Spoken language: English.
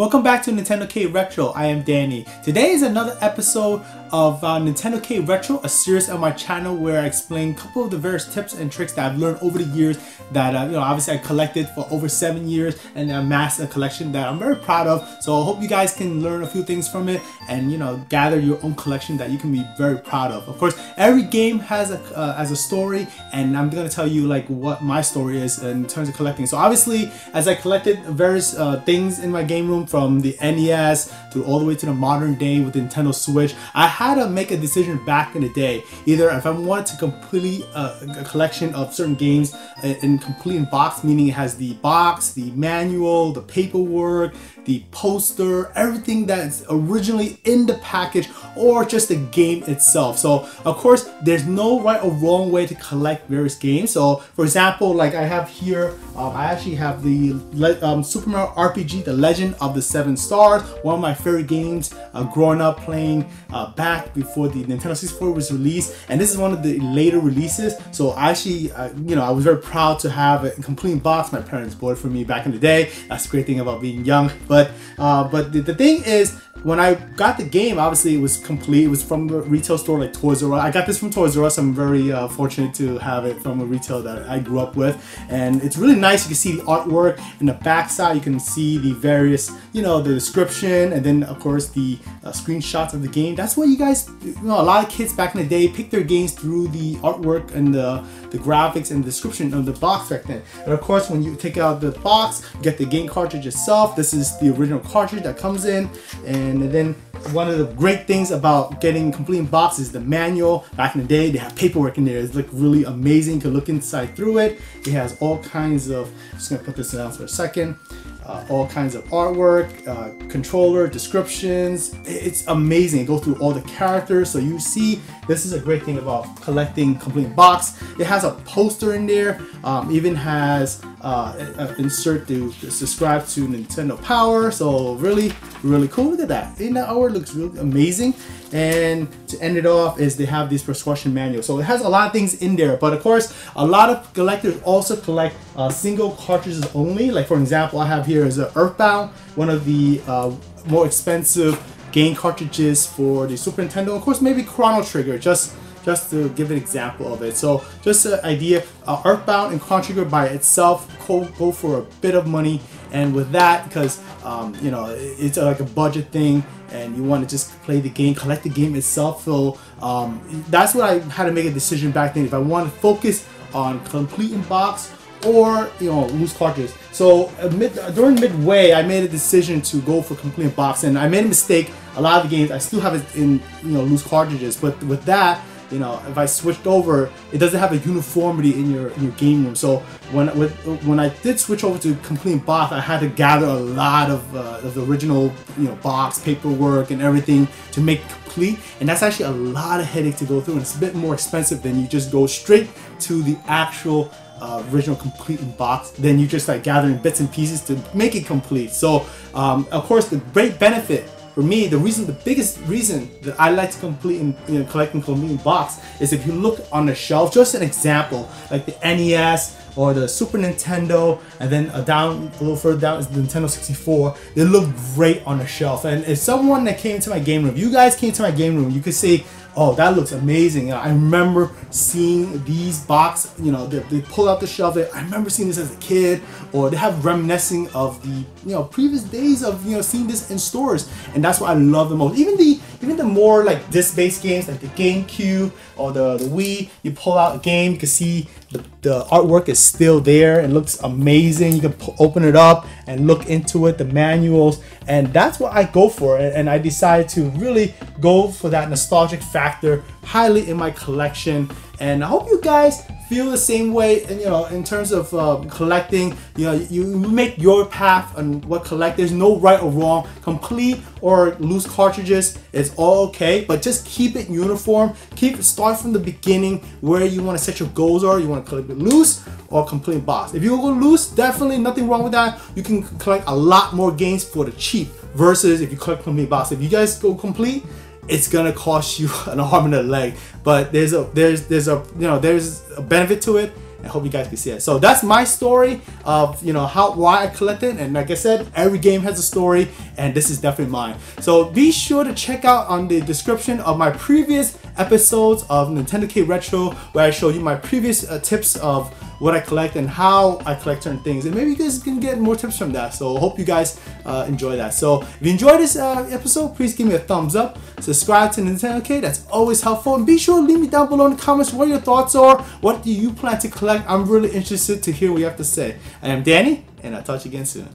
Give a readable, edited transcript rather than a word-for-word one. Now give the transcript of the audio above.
Welcome back to NintendoCade Retro. I am Danny. Today is another episode of NintendoCade Retro, a series on my channel where I explain a couple of the various tips and tricks that I've learned over the years that obviously I collected for over 7 years and amassed a collection that I'm very proud of. So I hope you guys can learn a few things from it and gather your own collection that you can be very proud of. Of course, every game has a story, and I'm gonna tell you like what my story is in terms of collecting. So obviously, as I collected various things in my game room, from the NES to all the way to the modern day with the Nintendo Switch, I had to make a decision back in the day. Either if I wanted to complete a collection of certain games in complete in box, meaning it has the box, the manual, the paperwork, the poster, everything that's originally in the package, or just the game itself. So of course, there's no right or wrong way to collect various games. So for example, like I have here, I actually have the Super Mario RPG, The Legend of the 7 Stars, one of my favorite games growing up playing back before the Nintendo 64 was released, and this is one of the later releases. So actually, I was very proud to have a complete box. My parents bought it for me back in the day. That's the great thing about being young. But the thing is, when I got the game, obviously it was complete. It was from the retail store like Toys R Us. I got this from Toys R Us. I'm very fortunate to have it from a retail that I grew up with, and it's really nice. You can see the artwork in the back side. You can see the various, the description, and then of course the screenshots of the game. That's what you guys, a lot of kids back in the day picked their games through the artwork and the graphics and the description of the box back then. And of course, when you take out the box, you get the game cartridge itself. This is the original cartridge that comes in, and then one of the great things about getting complete in box is the manual. Back in the day, they have paperwork in there. It's like really amazing. You can look inside through it. It has all kinds of, I'm just gonna put this down for a second. All kinds of artwork, controller, descriptions. It's amazing. It goes through all the characters. So you see, this is a great thing about collecting complete box. It has a poster in there. Even has an insert to subscribe to Nintendo Power. So really cool. Look at that. And that artwork looks really amazing. And to end it off is they have these instruction manuals. So it has a lot of things in there. But of course, a lot of collectors also collect single cartridges only. Like for example, I have here is a Earthbound, one of the more expensive game cartridges for the Super Nintendo. Of course, maybe Chrono Trigger, just to give an example of it. So just an idea, Earthbound and Chrono Trigger by itself go for a bit of money. And with that, because it's like a budget thing, and you want to just play the game, collect the game itself. So that's what I had to make a decision back then. If I want to focus on complete in box or loose cartridges. So during midway, I made a decision to go for complete in box, and I made a mistake. A lot of the games I still have it in loose cartridges, but with that, if I switched over, it doesn't have a uniformity in your game room. So when I did switch over to complete box, I had to gather a lot of the original box paperwork and everything to make complete, and that's actually a lot of headache to go through, and it's a bit more expensive than you just go straight to the actual original complete in box. Then you just like gathering bits and pieces to make it complete. So of course, the great benefit for me, the biggest reason that I like to complete in collecting complete in box is if you look on the shelf, just an example, like the NES or the Super Nintendo, and then a little further down is the Nintendo 64. They look great on the shelf. And if someone that came to my game room, you guys came to my game room, you could say, oh, that looks amazing. I remember seeing these boxes, they pull out the shelf. I remember seeing this as a kid, or they have reminiscing of the previous days of seeing this in stores, and that's what I love the most. Even the more like disc-based games like the GameCube or the Wii, you pull out a game, you can see the artwork is still there and looks amazing. You can open it up and look into it, the manuals, and that's what I go for. And I decided to really go for that nostalgic factor highly in my collection. And I hope you guys feel the same way, in terms of collecting. You make your path on what collect. There's no right or wrong. Complete or loose cartridges is all okay, but just keep it uniform. Start from the beginning where you want to set your goals are. You want to collect it loose or complete box. If you go loose, definitely nothing wrong with that. You can collect a lot more games for the cheap versus if you collect complete box. If you guys go complete, it's gonna cost you an arm and a leg, but there's a benefit to it, I hope you guys can see it. So that's my story of, you know, why I collected, and like I said, every game has a story, and this is definitely mine. So be sure to check out on the description of my previous episodes of NintendoCade Retro, where I show you my previous tips of what I collect and how I collect certain things, and maybe you guys can get more tips from that. So hope you guys enjoy that. So if you enjoyed this episode, please give me a thumbs up, subscribe to NintendoCade, that's always helpful, and be sure to leave me down below in the comments what your thoughts are. What do you plan to collect? I'm really interested to hear what you have to say. I am Danny, and I'll talk to you again soon.